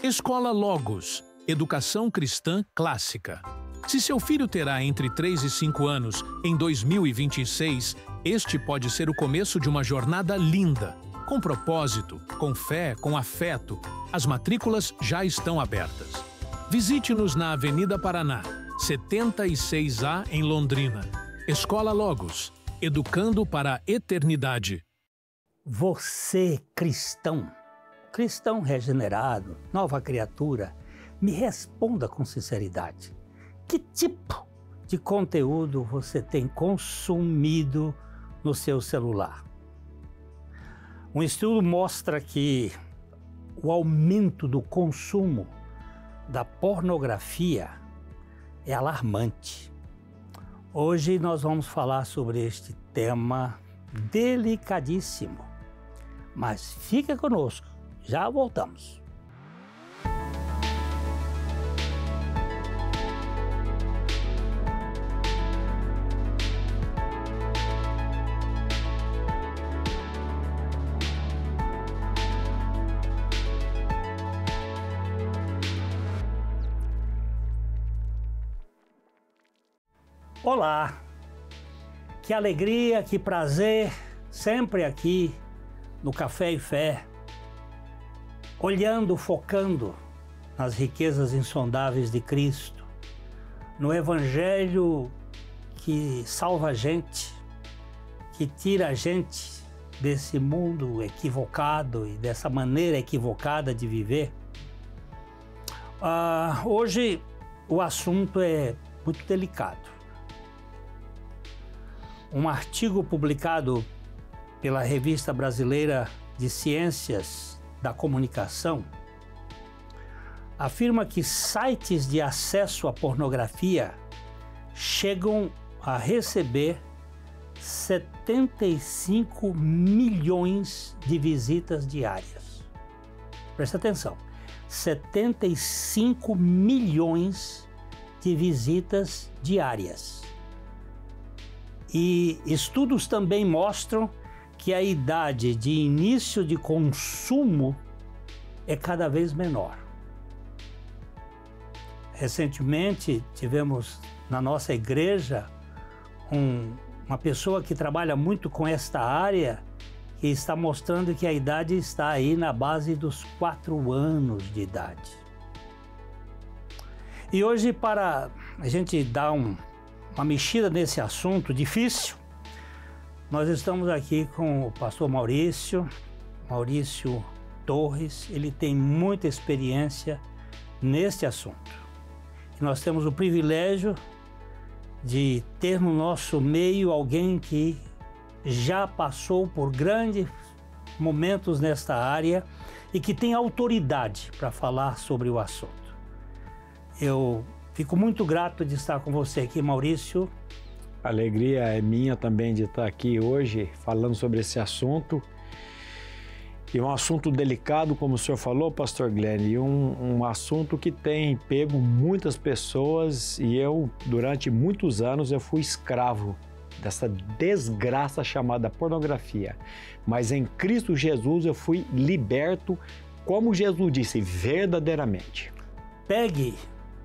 Escola Logos, Educação Cristã Clássica. Se seu filho terá entre 3 e 5 anos em 2026, este pode ser o começo de uma jornada linda, com propósito, com fé, com afeto. As matrículas já estão abertas. Visite-nos na Avenida Paraná, 76A, em Londrina. Escola Logos, educando para a eternidade. Você, cristão regenerado, nova criatura, me responda com sinceridade. Que tipo de conteúdo você tem consumido no seu celular? Um estudo mostra que o aumento do consumo da pornografia é alarmante. Hoje nós vamos falar sobre este tema delicadíssimo. Mas fica conosco. Já voltamos. Olá! Que alegria, que prazer, sempre aqui no Café e Fé, olhando, focando nas riquezas insondáveis de Cristo, no Evangelho que salva a gente, que tira a gente desse mundo equivocado e dessa maneira equivocada de viver. Hoje o assunto é muito delicado. Um artigo publicado pela Revista Brasileira de Ciências da Comunicação afirma que sites de acesso à pornografia chegam a receber 75 milhões de visitas diárias. Presta atenção, 75 milhões de visitas diárias. E estudos também mostram que a idade de início de consumo é cada vez menor. Recentemente tivemos na nossa igreja uma pessoa que trabalha muito com esta área que está mostrando que a idade está aí na base dos 4 anos de idade. E hoje, para a gente dar uma mexida nesse assunto difícil, nós estamos aqui com o pastor Maurício Torres. Ele tem muita experiência neste assunto. E nós temos o privilégio de ter no nosso meio alguém que já passou por grandes momentos nesta área e que tem autoridade para falar sobre o assunto. Eu fico muito grato de estar com você aqui, Maurício. A alegria é minha também de estar aqui hoje falando sobre esse assunto. E um assunto delicado, como o senhor falou, pastor Glenn, e um assunto que tem pego muitas pessoas, e eu, durante muitos anos, eu fui escravo dessa desgraça chamada pornografia. Mas em Cristo Jesus eu fui liberto, como Jesus disse, verdadeiramente. Pegue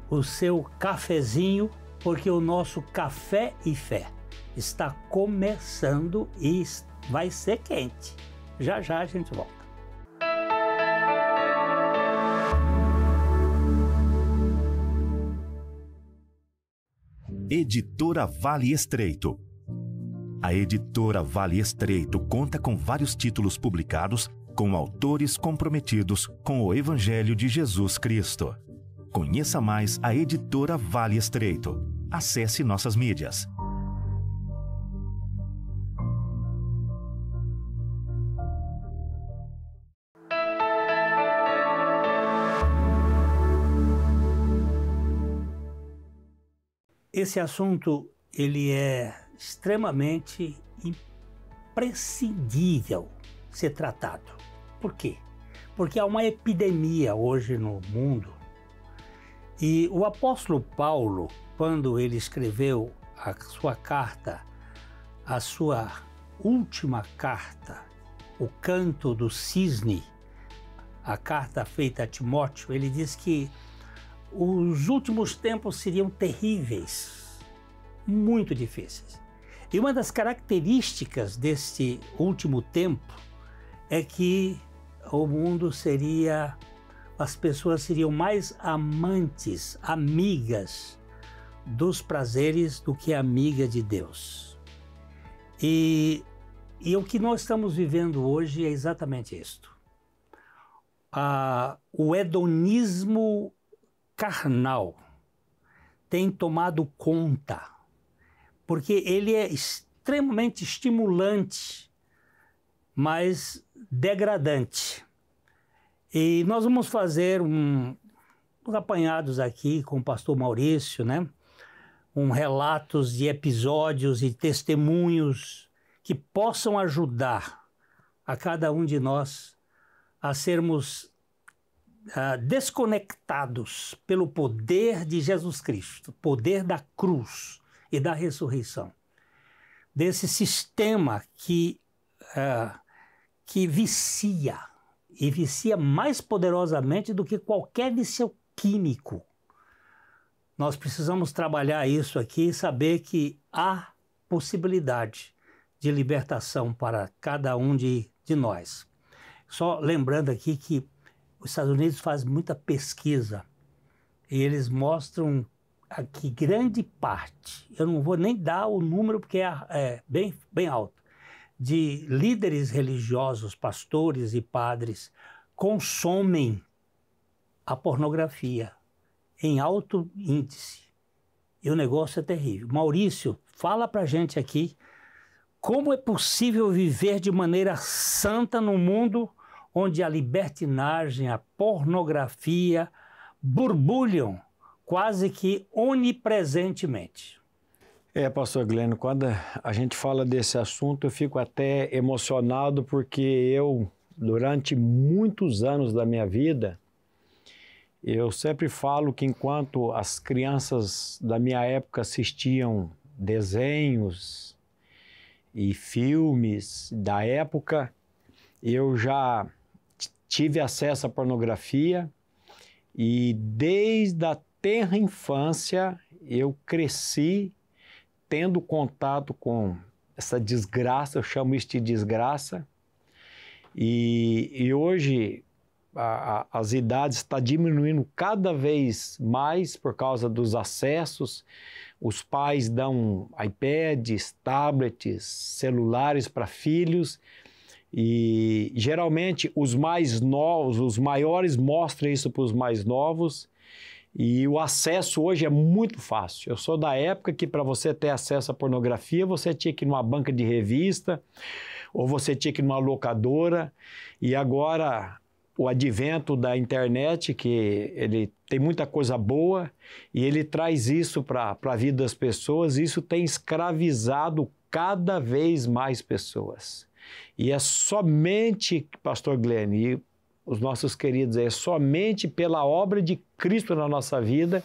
o seu cafezinho, porque o nosso Café e Fé está começando e vai ser quente. Já já a gente volta. Editora Vale Estreito. A editora Vale Estreito conta com vários títulos publicados com autores comprometidos com o Evangelho de Jesus Cristo. Conheça mais a editora Vale Estreito. Acesse nossas mídias. Esse assunto, ele é extremamente imprescindível ser tratado. Por quê? Porque há uma epidemia hoje no mundo. E o apóstolo Paulo, quando ele escreveu a sua carta, a sua última carta, o Canto do Cisne, a carta feita a Timóteo, ele diz que os últimos tempos seriam terríveis, muito difíceis. E uma das características deste último tempo é que o mundo seria, as pessoas seriam mais amantes, amigas dos prazeres do que amiga de Deus. E o que nós estamos vivendo hoje é exatamente isto. O hedonismo carnal tem tomado conta, porque ele é extremamente estimulante, mas degradante. E nós vamos fazer uns apanhados aqui com o pastor Maurício, né? Relatos de episódios e testemunhos que possam ajudar a cada um de nós a sermos desconectados pelo poder de Jesus Cristo, poder da cruz e da ressurreição, desse sistema que vicia, e vicia mais poderosamente do que qualquer vício químico. Nós precisamos trabalhar isso aqui e saber que há possibilidade de libertação para cada um de nós. Só lembrando aqui que os Estados Unidos fazem muita pesquisa e eles mostram aqui grande parte, eu não vou nem dar o número porque é bem alto, de líderes religiosos, pastores e padres consomem a pornografia em alto índice. E o negócio é terrível. Maurício, fala pra gente aqui como é possível viver de maneira santa num mundo onde a libertinagem, a pornografia borbulham quase que onipresentemente. Pastor Glênio, quando a gente fala desse assunto, eu fico até emocionado porque eu, durante muitos anos da minha vida, eu sempre falo que enquanto as crianças da minha época assistiam desenhos e filmes da época, eu já tive acesso à pornografia e desde a tenra infância eu cresci tendo contato com essa desgraça, eu chamo isso de desgraça, e hoje as idades estão diminuindo cada vez mais por causa dos acessos. Os pais dão iPads, tablets, celulares para filhos e geralmente os mais novos, os maiores mostram isso para os mais novos e o acesso hoje é muito fácil. Eu sou da época que para você ter acesso à pornografia você tinha que ir numa banca de revista ou você tinha que ir numa locadora e agora o advento da internet, que ele tem muita coisa boa e ele traz isso para a vida das pessoas, isso tem escravizado cada vez mais pessoas. E é somente, pastor Glenn e os nossos queridos, é somente pela obra de Cristo na nossa vida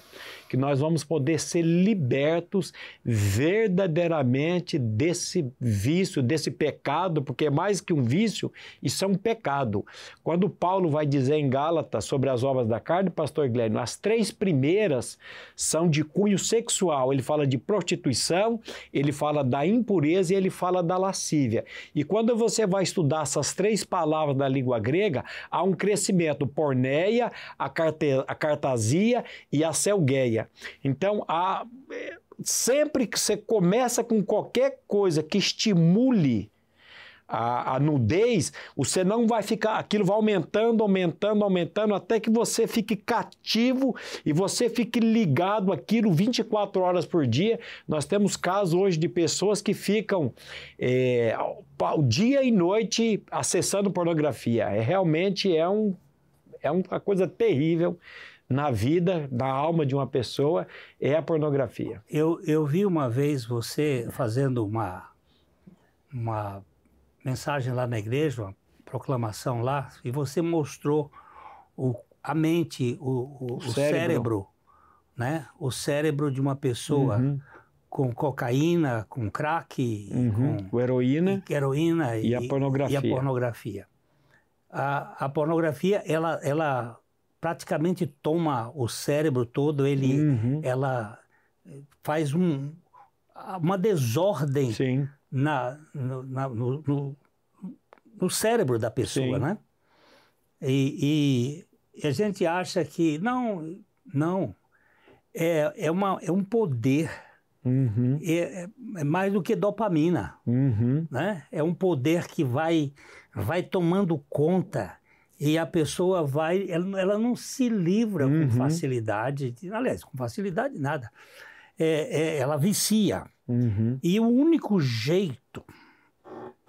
que nós vamos poder ser libertos verdadeiramente desse vício, desse pecado, porque é mais que um vício, isso é um pecado. Quando Paulo vai dizer em Gálatas sobre as obras da carne, pastor Glênio, as 3 primeiras são de cunho sexual. Ele fala de prostituição, ele fala da impureza e ele fala da lascívia. E quando você vai estudar essas 3 palavras da língua grega, há um crescimento: porneia, a cartasia e a selgueia. Então, sempre que você começa com qualquer coisa que estimule a nudez, você não vai ficar, aquilo vai aumentando, até que você fique cativo e você fique ligado àquilo 24 horas por dia. Nós temos casos hoje de pessoas que ficam dia e noite acessando pornografia. Realmente é uma coisa terrível na vida, na alma de uma pessoa, é a pornografia. Eu vi uma vez você fazendo uma mensagem lá na igreja, uma proclamação lá, e você mostrou a mente, o cérebro, né? O cérebro de uma pessoa com cocaína, com crack, com heroína e a pornografia. A pornografia, ela praticamente toma o cérebro todo, ela faz uma desordem Sim. no cérebro da pessoa, né? E a gente acha que não, é um poder, é mais do que dopamina, né? É um poder que vai tomando conta e a pessoa ela não se livra com facilidade, aliás, com facilidade nada, ela vicia. E o único jeito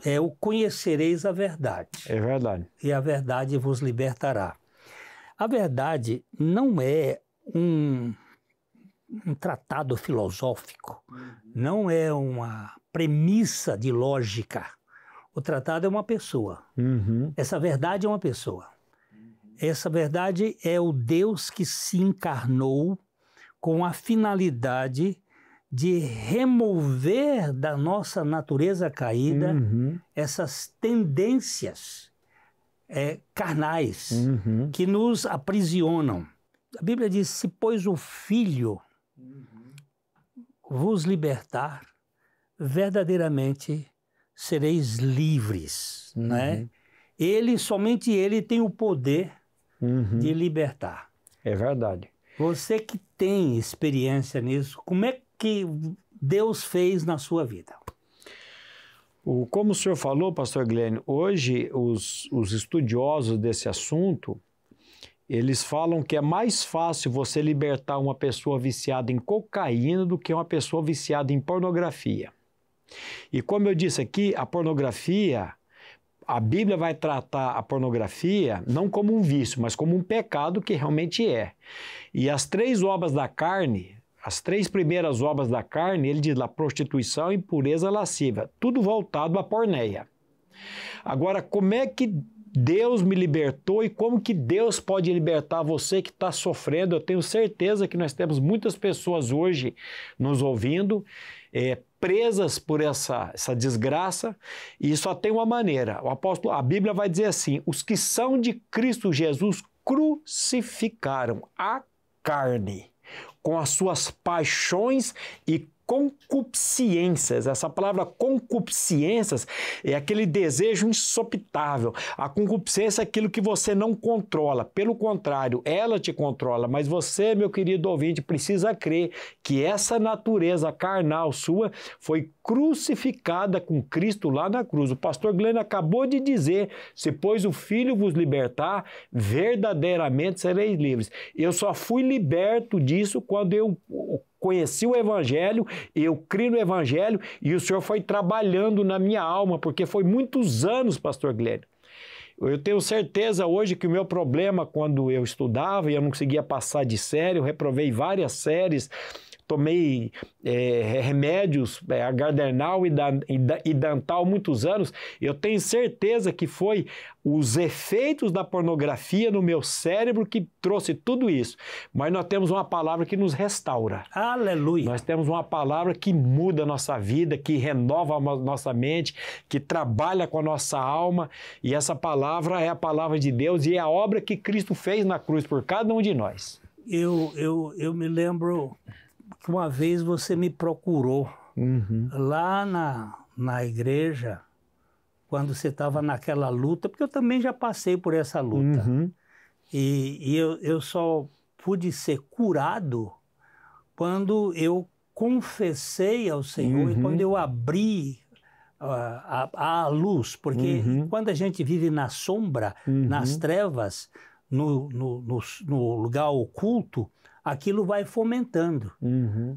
é o conhecereis a verdade. É verdade. E a verdade vos libertará. A verdade não é um tratado filosófico, não é uma premissa de lógica. O tratado é uma pessoa. Essa verdade é uma pessoa. Essa verdade é o Deus que se encarnou com a finalidade de remover da nossa natureza caída essas tendências carnais que nos aprisionam. A Bíblia diz, se pois o Filho vos libertar, verdadeiramente sereis livres, né? Somente Ele tem o poder de libertar. É verdade. Você que tem experiência nisso, como é que Deus fez na sua vida? Como o senhor falou, pastor Glenn, hoje os estudiosos desse assunto, eles falam que é mais fácil você libertar uma pessoa viciada em cocaína do que uma pessoa viciada em pornografia. E como eu disse aqui, a pornografia, a Bíblia vai tratar a pornografia não como um vício, mas como um pecado que realmente é. E as três obras da carne, as três primeiras obras da carne, ele diz lá, prostituição, impureza, lascívia, tudo voltado à porneia. Agora, como é que Deus me libertou e como que Deus pode libertar você que está sofrendo? Eu tenho certeza que nós temos muitas pessoas hoje nos ouvindo, presas por essa desgraça, e só tem uma maneira. A Bíblia vai dizer assim, os que são de Cristo Jesus crucificaram a carne com as suas paixões e concupiscências. Essa palavra concupiscências é aquele desejo insopitável. A concupiscência é aquilo que você não controla. Pelo contrário, ela te controla. Mas você, meu querido ouvinte, precisa crer que essa natureza carnal sua foi crucificada com Cristo lá na cruz. O pastor Glenn acabou de dizer, se pois o Filho vos libertar, verdadeiramente sereis livres. Eu só fui liberto disso quando eu conheci o Evangelho, eu criei no Evangelho e o Senhor foi trabalhando na minha alma, porque foi muitos anos, pastor Glenn. Eu tenho certeza hoje que o meu problema quando eu estudava e eu não conseguia passar de série, eu reprovei várias séries, tomei remédios, Gardneral e Dantal muitos anos, eu tenho certeza que foi os efeitos da pornografia no meu cérebro que trouxe tudo isso. Mas nós temos uma palavra que nos restaura. Aleluia! Nós temos uma palavra que muda a nossa vida, que renova a nossa mente, que trabalha com a nossa alma, e essa palavra é a palavra de Deus e é a obra que Cristo fez na cruz por cada um de nós. Eu me lembro que uma vez você me procurou lá na igreja, quando você estava naquela luta, porque eu também já passei por essa luta. E eu só pude ser curado quando eu confessei ao Senhor e quando eu abri a luz. Porque quando a gente vive na sombra, nas trevas, no lugar oculto, aquilo vai fomentando.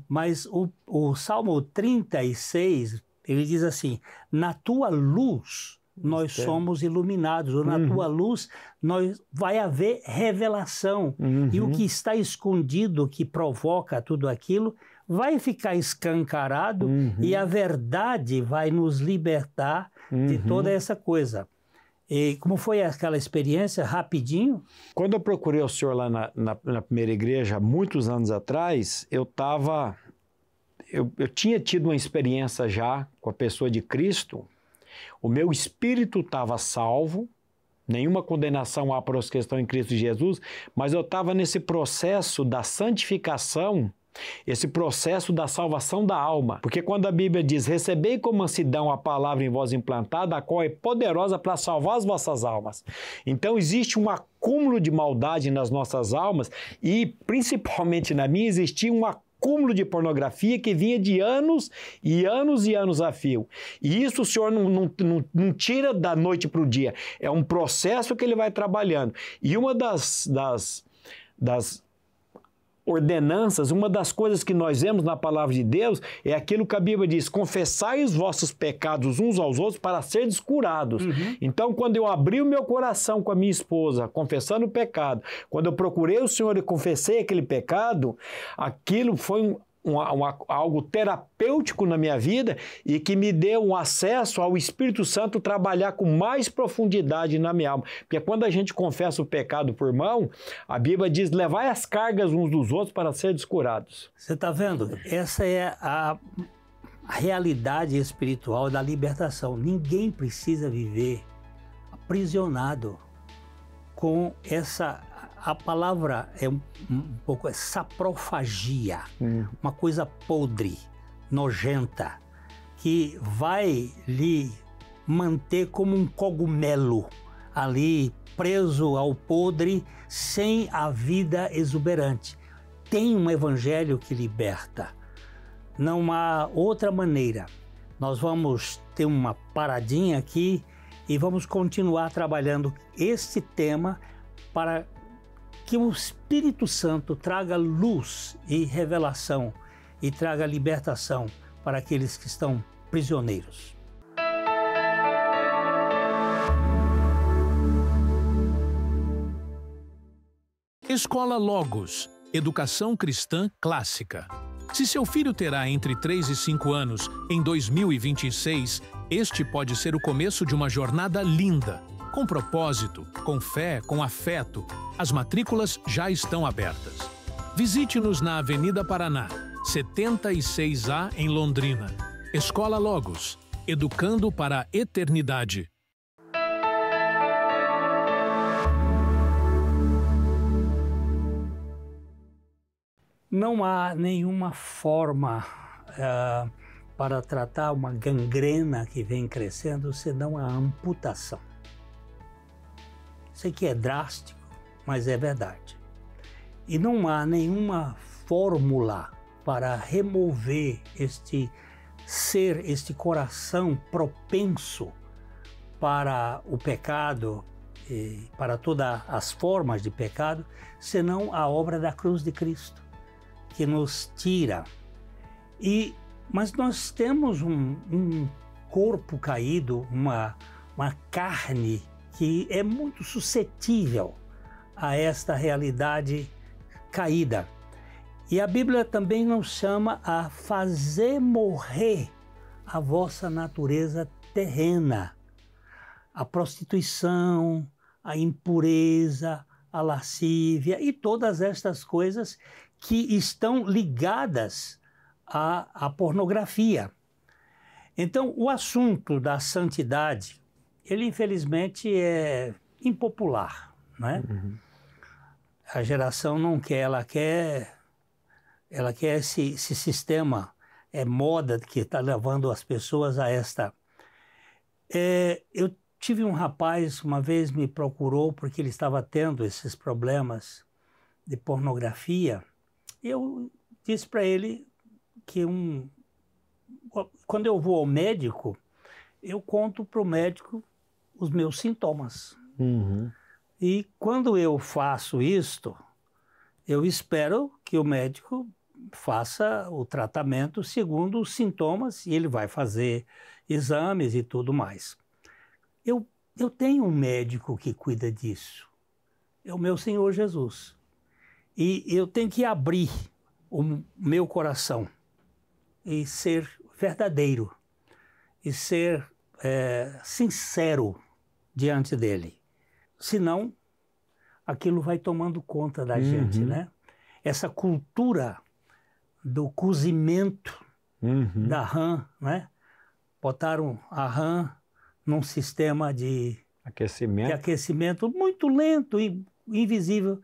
Mas o Salmo 36, ele diz assim, na tua luz nós somos iluminados, ou na tua luz vai haver revelação. E o que está escondido, que provoca tudo aquilo, vai ficar escancarado e a verdade vai nos libertar de toda essa coisa. E como foi aquela experiência, rapidinho? Quando eu procurei o senhor lá na primeira igreja, muitos anos atrás, eu tinha tido uma experiência já com a pessoa de Cristo, o meu espírito estava salvo, Nenhuma condenação há para os que estão em Cristo Jesus, mas eu estava nesse processo da santificação, esse processo da salvação da alma. Porque quando a Bíblia diz, recebei com mansidão a palavra em vós implantada, a qual é poderosa para salvar as vossas almas. Então existe um acúmulo de maldade nas nossas almas e, principalmente na minha, existia um acúmulo de pornografia que vinha de anos e anos e anos a fio. E isso o Senhor não tira da noite para o dia. É um processo que Ele vai trabalhando. E uma das ordenanças, uma das coisas que nós vemos na palavra de Deus é aquilo que a Bíblia diz, confessai os vossos pecados uns aos outros para seres curados. Então, quando eu abri o meu coração com a minha esposa, confessando o pecado, quando eu procurei o Senhor e confessei aquele pecado, aquilo foi algo terapêutico na minha vida e que me deu um acesso ao Espírito Santo trabalhar com mais profundidade na minha alma. Porque quando a gente confessa o pecado por mão, a Bíblia diz, levai as cargas uns dos outros para serem curados. Você está vendo? Essa é a realidade espiritual da libertação. Ninguém precisa viver aprisionado com essa... A palavra é um pouco saprofagia, uma coisa podre, nojenta, que vai lhe manter como um cogumelo ali preso ao podre, sem a vida exuberante. Tem um evangelho que liberta. Não há outra maneira. Nós vamos ter uma paradinha aqui e vamos continuar trabalhando este tema para que o Espírito Santo traga luz e revelação e traga libertação para aqueles que estão prisioneiros. Escola Logos, Educação Cristã Clássica. Se seu filho terá entre 3 e 5 anos em 2026, este pode ser o começo de uma jornada linda. Com propósito, com fé, com afeto, as matrículas já estão abertas. Visite-nos na Avenida Paraná, 76A, em Londrina. Escola Logos, educando para a eternidade. Não há nenhuma forma para tratar uma gangrena que vem crescendo, senão a amputação. Sei que é drástico, mas é verdade. E não há nenhuma fórmula para remover este ser, este coração propenso para o pecado, e para todas as formas de pecado, senão a obra da cruz de Cristo, que nos tira. Mas nós temos um corpo caído, uma carne que é muito suscetível a esta realidade caída. E a Bíblia também nos chama a fazer morrer a vossa natureza terrena. A prostituição, a impureza, a lascívia e todas estas coisas que estão ligadas à pornografia. Então, o assunto da santidade, ele infelizmente é impopular, né? A geração não quer, ela quer esse sistema, moda que está levando as pessoas a esta. Eu tive um rapaz, uma vez me procurou porque ele estava tendo esses problemas de pornografia. Eu disse para ele que quando eu vou ao médico, eu conto para o médico os meus sintomas. E quando eu faço isto, eu espero que o médico faça o tratamento segundo os sintomas e ele vai fazer exames e tudo mais. Eu tenho um médico que cuida disso. É o meu Senhor Jesus. E eu tenho que abrir o meu coração e ser verdadeiro e ser sincero diante dele. Senão, aquilo vai tomando conta da gente, né? Essa cultura do cozimento da rã, né? Botaram a rã num sistema de Aquecimento. De aquecimento muito lento e invisível.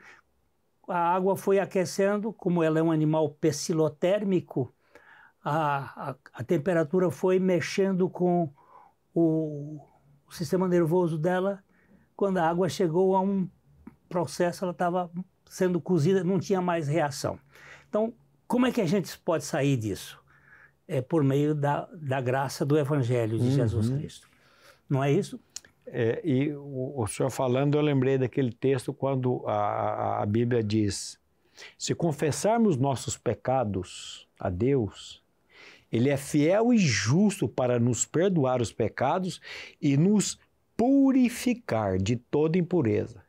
A água foi aquecendo, como ela é um animal pecilotérmico, a temperatura foi mexendo com o sistema nervoso dela. Quando a água chegou a um processo, ela estava sendo cozida, não tinha mais reação. Então, como é que a gente pode sair disso? É por meio da graça do Evangelho de Jesus Cristo. Não é isso? E o senhor falando, eu lembrei daquele texto quando a Bíblia diz: se confessarmos nossos pecados a Deus, Ele é fiel e justo para nos perdoar os pecados e nos purificar de toda impureza.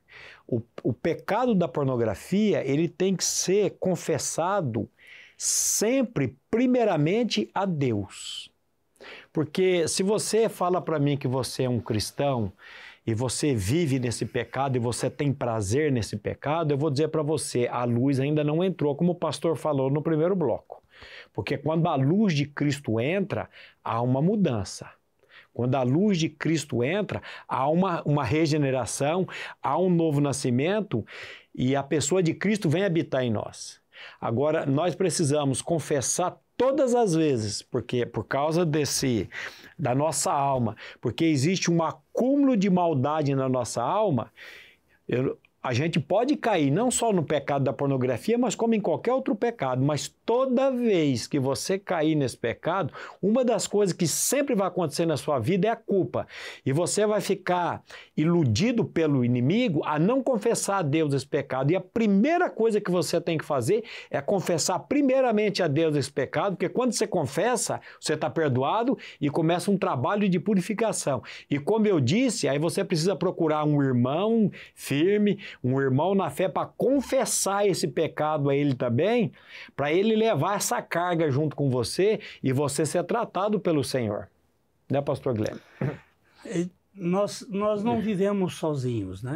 O pecado da pornografia, ele tem que ser confessado sempre, primeiramente, a Deus. Porque se você fala para mim que você é um cristão e você vive nesse pecado e você tem prazer nesse pecado, eu vou dizer para você, a luz ainda não entrou, como o pastor falou no primeiro bloco. Porque quando a luz de Cristo entra, há uma mudança. Quando a luz de Cristo entra, há uma regeneração, há um novo nascimento e a pessoa de Cristo vem habitar em nós. Agora, nós precisamos confessar todas as vezes, porque por causa da nossa alma, porque existe um acúmulo de maldade na nossa alma, a gente pode cair não só no pecado da pornografia, mas como em qualquer outro pecado. Mas toda vez que você cair nesse pecado, uma das coisas que sempre vai acontecer na sua vida é a culpa. E você vai ficar iludido pelo inimigo a não confessar a Deus esse pecado. E a primeira coisa que você tem que fazer é confessar primeiramente a Deus esse pecado, porque quando você confessa, você está perdoado e começa um trabalho de purificação. E como eu disse, aí você precisa procurar um irmão firme, um irmão na fé para confessar esse pecado a ele também, para ele levar essa carga junto com você e você ser tratado pelo Senhor. Né, pastor Glenn? Nós não vivemos sozinhos, né?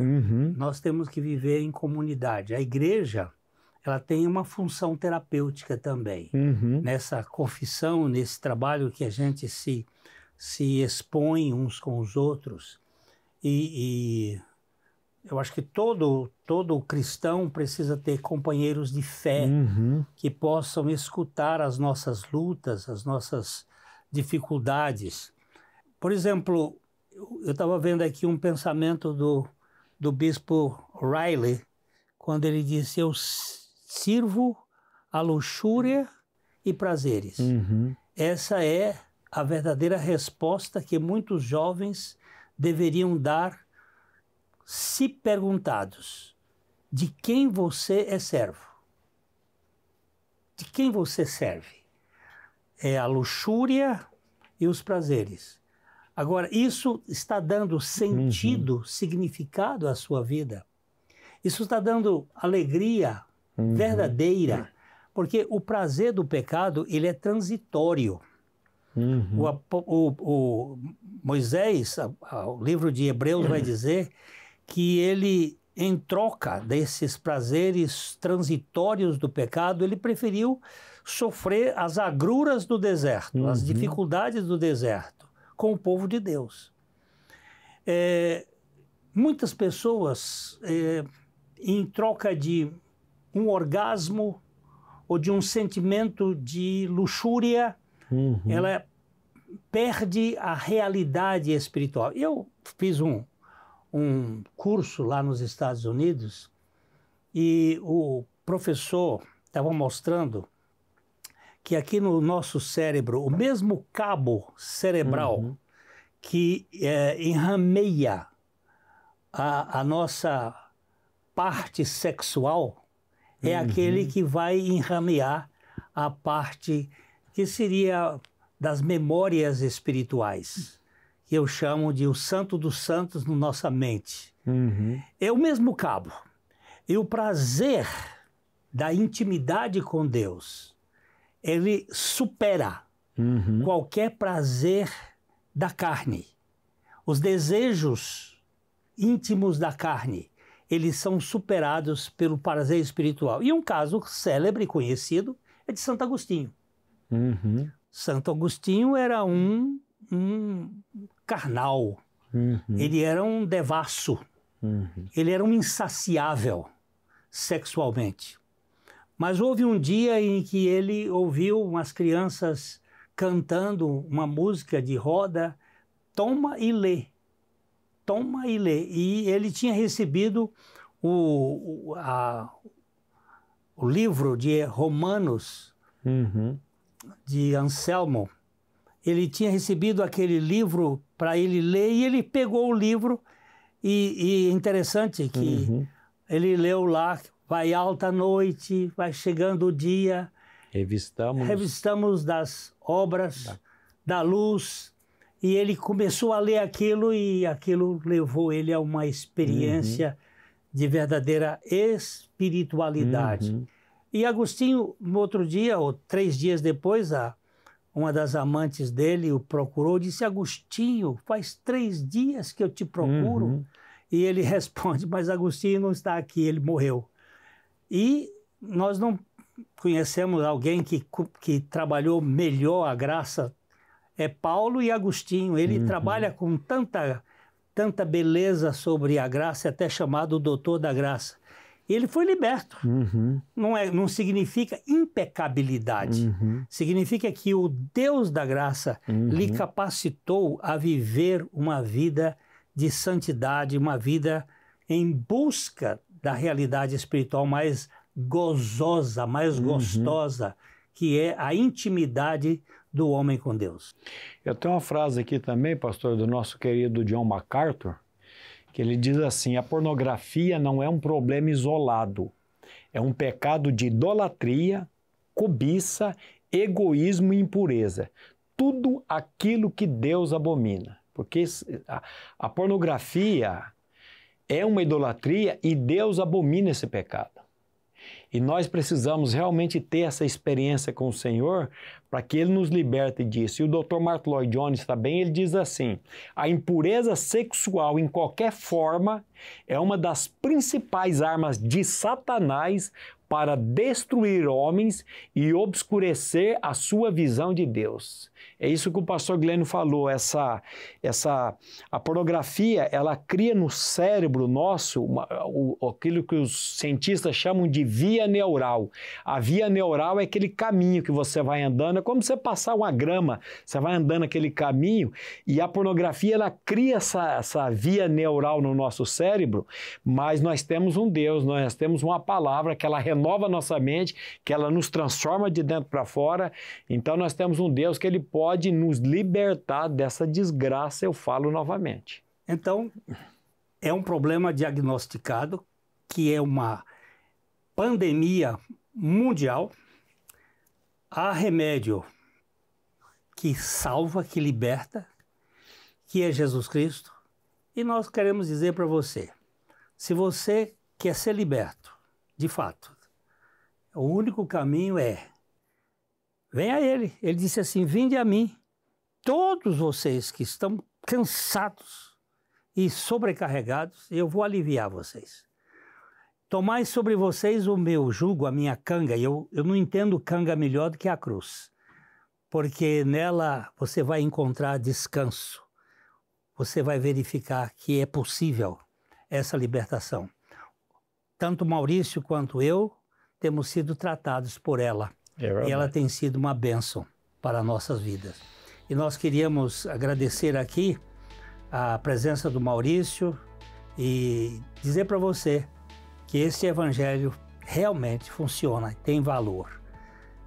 Nós temos que viver em comunidade. A igreja, ela tem uma função terapêutica também. Nessa confissão, nesse trabalho que a gente se expõe uns com os outros. E eu acho que todo cristão precisa ter companheiros de fé que possam escutar as nossas lutas, as nossas dificuldades. Por exemplo, eu estava vendo aqui um pensamento do bispo Riley, quando ele disse: eu sirvo a luxúria e prazeres. Essa é a verdadeira resposta que muitos jovens deveriam dar se perguntados: de quem você é servo? De quem você serve? É a luxúria e os prazeres. Agora, isso está dando sentido, significado à sua vida? Isso está dando alegria verdadeira? Porque o prazer do pecado, ele é transitório. O Moisés, o livro de Hebreus vai dizer que ele, em troca desses prazeres transitórios do pecado, ele preferiu sofrer as agruras do deserto, as dificuldades do deserto, com o povo de Deus. Muitas pessoas, em troca de um orgasmo ou de um sentimento de luxúria, ela perde a realidade espiritual. Eu fiz um curso lá nos Estados Unidos e o professor estava mostrando que aqui no nosso cérebro, o mesmo cabo cerebral que enrameia a nossa parte sexual é aquele que vai enramear a parte que seria das memórias espirituais, que eu chamo de o santo dos santos na nossa mente. É o mesmo cabo. E o prazer da intimidade com Deus, ele supera qualquer prazer da carne. Os desejos íntimos da carne, eles são superados pelo prazer espiritual. E um caso célebre e conhecido é de Santo Agostinho. Santo Agostinho era um carnal, Ele era um devasso. Ele era um insaciável sexualmente. Mas houve um dia em que ele ouviu umas crianças cantando uma música de roda, Toma e Lê. Toma e Lê. E ele tinha recebido o livro de Romanos, de Anselmo. Ele tinha recebido aquele livro para ele ler e ele pegou o livro e interessante que ele leu lá, vai alta noite, vai chegando o dia, revistamos das obras, da luz, e ele começou a ler aquilo e aquilo levou ele a uma experiência de verdadeira espiritualidade. E Agostinho, no outro dia, ou 3 dias depois, uma das amantes dele o procurou e disse: Agostinho, faz 3 dias que eu te procuro. E ele responde: mas Agostinho não está aqui, ele morreu. E nós não conhecemos alguém que trabalhou melhor a graça, é Paulo e Agostinho. Ele trabalha com tanta beleza sobre a graça, até chamado o doutor da graça. E ele foi liberto. Não significa impecabilidade. Significa que o Deus da graça lhe capacitou a viver uma vida de santidade, uma vida em busca da realidade espiritual mais gozosa, mais gostosa, que é a intimidade do homem com Deus. Eu tenho uma frase aqui também, pastor, do nosso querido John MacArthur, que ele diz assim: a pornografia não é um problema isolado, é um pecado de idolatria, cobiça, egoísmo e impureza. Tudo aquilo que Deus abomina. Porque a pornografia é uma idolatria e Deus abomina esse pecado. E nós precisamos realmente ter essa experiência com o Senhor para que Ele nos liberte disso. E o Dr. Martyn Lloyd-Jones também, ele diz assim: a impureza sexual em qualquer forma é uma das principais armas de Satanás para destruir homens e obscurecer a sua visão de Deus. É isso que o pastor Glênio falou, a pornografia, ela cria no cérebro nosso aquilo que os cientistas chamam de via neural. A via neural é aquele caminho que você vai andando, é como você passar uma grama, você vai andando aquele caminho, e a pornografia, ela cria essa via neural no nosso cérebro, mas nós temos um Deus, nós temos uma palavra que ela renova a nossa mente, que ela nos transforma de dentro para fora. Então nós temos um Deus que Ele pode nos libertar dessa desgraça, eu falo novamente. Então, é um problema diagnosticado, que é uma pandemia mundial. Há remédio que salva, que liberta, que é Jesus Cristo. E nós queremos dizer para você, se você quer ser liberto, de fato, o único caminho é: venha a Ele. Ele disse assim: vinde a mim, todos vocês que estão cansados e sobrecarregados, eu vou aliviar vocês. Tomai sobre vocês o meu jugo, a minha canga. Eu não entendo canga melhor do que a cruz, porque nela você vai encontrar descanso. Você vai verificar que é possível essa libertação. Tanto Maurício quanto eu temos sido tratados por ela. E ela tem sido uma bênção para nossas vidas. E nós queríamos agradecer aqui a presença do Maurício e dizer para você que esse evangelho realmente funciona, tem valor.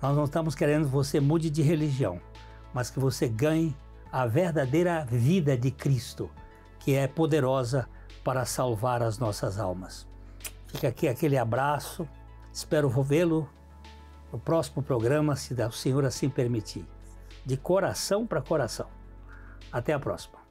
Nós não estamos querendo que você mude de religião, mas que você ganhe a verdadeira vida de Cristo, que é poderosa para salvar as nossas almas. Fica aqui aquele abraço. Espero vê-lo no próximo programa, se o Senhor assim permitir. De coração para coração. Até a próxima.